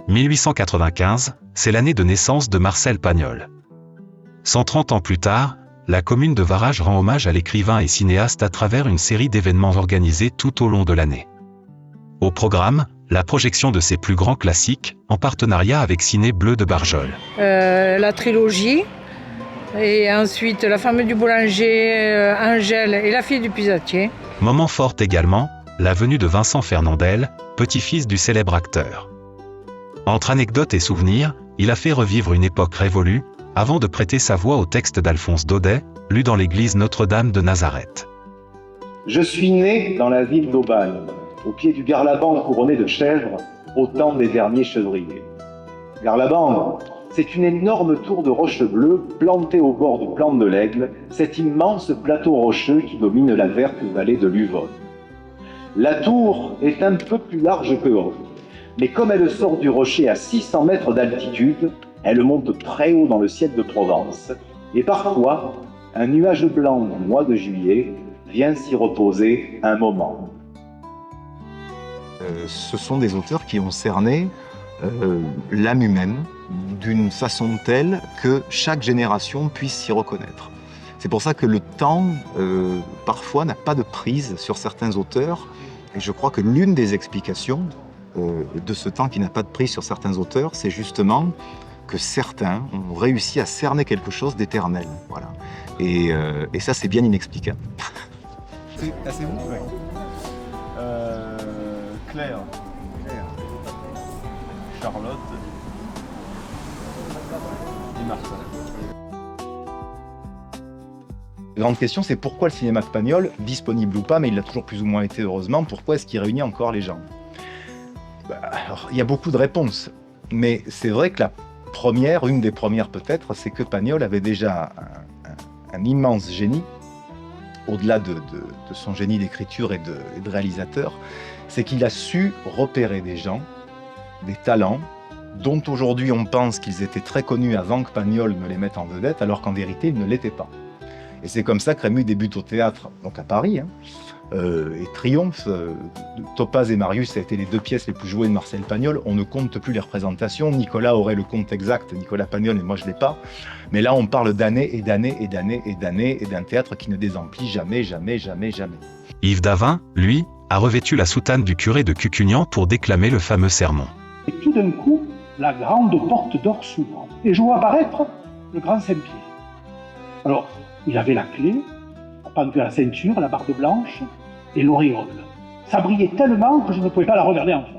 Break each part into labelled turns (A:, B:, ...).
A: 1895, c'est l'année de naissance de Marcel Pagnol. 130 ans plus tard, la commune de Varage rend hommage à l'écrivain et cinéaste à travers une série d'événements organisés tout au long de l'année. Au programme, la projection de ses plus grands classiques, en partenariat avec Ciné Bleu de Barjol.
B: La trilogie, et ensuite La femme du boulanger, Angèle et La fille du puisatier.
A: Moment fort également, la venue de Vincent Fernandel, petit-fils du célèbre acteur. Entre anecdotes et souvenirs, il a fait revivre une époque révolue, avant de prêter sa voix au texte d'Alphonse Daudet, lu dans l'église Notre-Dame de Nazareth.
C: Je suis né dans la ville d'Aubagne, au pied du Garlaban couronné de chèvres, au temps des derniers chevriers. Garlaban, c'est une énorme tour de roche bleue plantée au bord du plan de l'Aigle, cet immense plateau rocheux qui domine la verte vallée de l'Uvonne. La tour est un peu plus large que haute, mais comme elle sort du rocher à 600 mètres d'altitude, elle monte très haut dans le ciel de Provence, et parfois, un nuage blanc du mois de juillet vient s'y reposer un moment.
D: Ce sont des auteurs qui ont cerné l'âme humaine d'une façon telle que chaque génération puisse s'y reconnaître. C'est pour ça que le temps, parfois, n'a pas de prise sur certains auteurs, et je crois que l'une des explications de ce temps qui n'a pas de prise sur certains auteurs, c'est justement que certains ont réussi à cerner quelque chose d'éternel. Voilà. Et ça, c'est bien inexplicable.
E: C'est assez bon, ouais. Claire. Charlotte. Et Marcel.
D: La grande question, c'est pourquoi le cinéma de Pagnol, disponible ou pas, mais il l'a toujours plus ou moins été heureusement, pourquoi est-ce qu'il réunit encore les gens ? Alors, il y a beaucoup de réponses, mais c'est vrai que une des premières peut-être, c'est que Pagnol avait déjà un immense génie, au-delà de son génie d'écriture et de réalisateur, c'est qu'il a su repérer des gens, des talents, dont aujourd'hui on pense qu'ils étaient très connus avant que Pagnol ne les mette en vedette, alors qu'en vérité ils ne l'étaient pas. Et c'est comme ça que Rému débute au théâtre, donc à Paris, et triomphe. Topaz et Marius, ça a été les deux pièces les plus jouées de Marcel Pagnol. On ne compte plus les représentations. Nicolas aurait le compte exact, Nicolas Pagnol, et moi je ne l'ai pas. Mais là, on parle d'années et d'années et d'années et d'années, et d'un théâtre qui ne désemplit jamais, jamais, jamais, jamais.
A: Yves Davin, lui, a revêtu la soutane du curé de Cucugnan pour déclamer le fameux sermon.
F: Et tout d'un coup, la grande porte d'or s'ouvre, et je vois apparaître le grand Saint-Pierre. Alors, il avait la clé, pendue à la ceinture, la barbe blanche et l'auréole. Ça brillait tellement que je ne pouvais pas la regarder en face.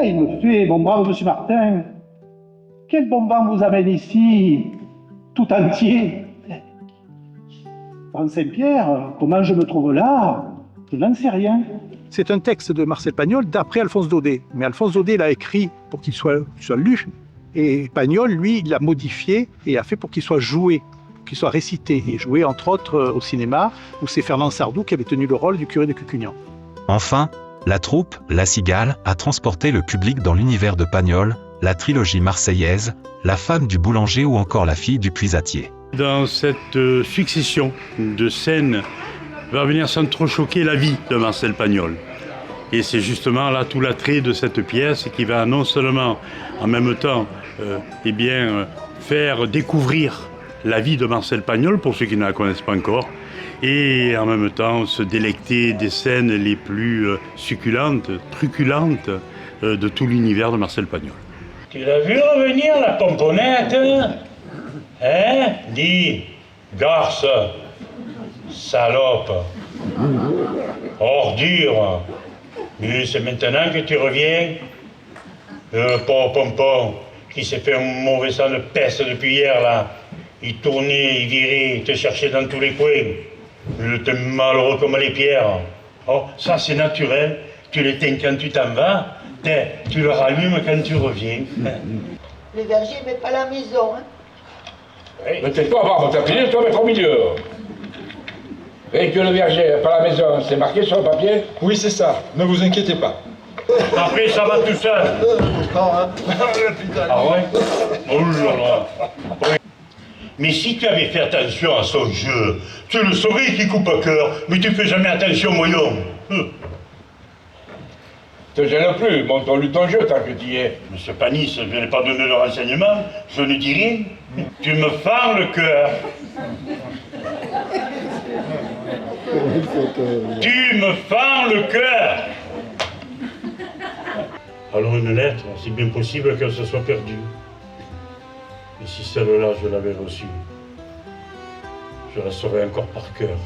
F: Et il me fait, mon brave monsieur Martin, quel bon vent vous amène ici, tout entier? Grand Saint-Pierre, comment je me trouve là? Je n'en sais rien.
G: C'est un texte de Marcel Pagnol d'après Alphonse Daudet. Mais Alphonse Daudet l'a écrit pour qu'il soit lu. Et Pagnol, lui, il l'a modifié et a fait pour qu'il soit joué, qu'il soit récité. Et joué, entre autres, au cinéma, où c'est Fernand Sardou qui avait tenu le rôle du curé de Cucugnan.
A: Enfin, la troupe, La Cigale, a transporté le public dans l'univers de Pagnol, la trilogie marseillaise, La femme du boulanger ou encore La fille du puisatier.
H: Dans cette succession de scènes va venir s'entrechoquer la vie de Marcel Pagnol. Et c'est justement là tout l'attrait de cette pièce qui va non seulement en même temps faire découvrir la vie de Marcel Pagnol pour ceux qui ne la connaissent pas encore, et en même temps se délecter des scènes les plus succulentes, truculentes de tout l'univers de Marcel Pagnol.
I: Tu l'as vu revenir, la pomponnette? Hein? Dis, garce, salope, ordure. Mais c'est maintenant que tu reviens? Pauvre pompon, qui s'est fait un mauvais sang de peste depuis hier, là. Il tournait, il virait, il te cherchait dans tous les coins. Il était malheureux comme les pierres. Oh, ça c'est naturel. Tu l'éteins quand tu t'en vas, tu le rallumes quand tu reviens.
J: Le verger met pas la maison, hein?
K: Oui. Ne t'aide pas à voir votre pied, toi, mettre au milieu. Et que le verger, pas la maison, c'est marqué sur le papier?
E: Oui, c'est ça. Ne vous inquiétez pas.
I: Après, ça va tout seul. Ah ouais? Oh là là. Mais si tu avais fait attention à son jeu, tu le saurais qu'il coupe à cœur, mais tu fais jamais attention, voyons.
K: Te gêne plus, montre-lui ton jeu tant que tu y es.
I: Monsieur Panis, je n'ai pas donné de renseignements, je ne dis rien. Tu me fends le cœur. Tu me fends le cœur. Alors une lettre, c'est bien possible qu'elle se soit perdue. Et si celle-là, je l'avais reçue, je la saurais encore par cœur.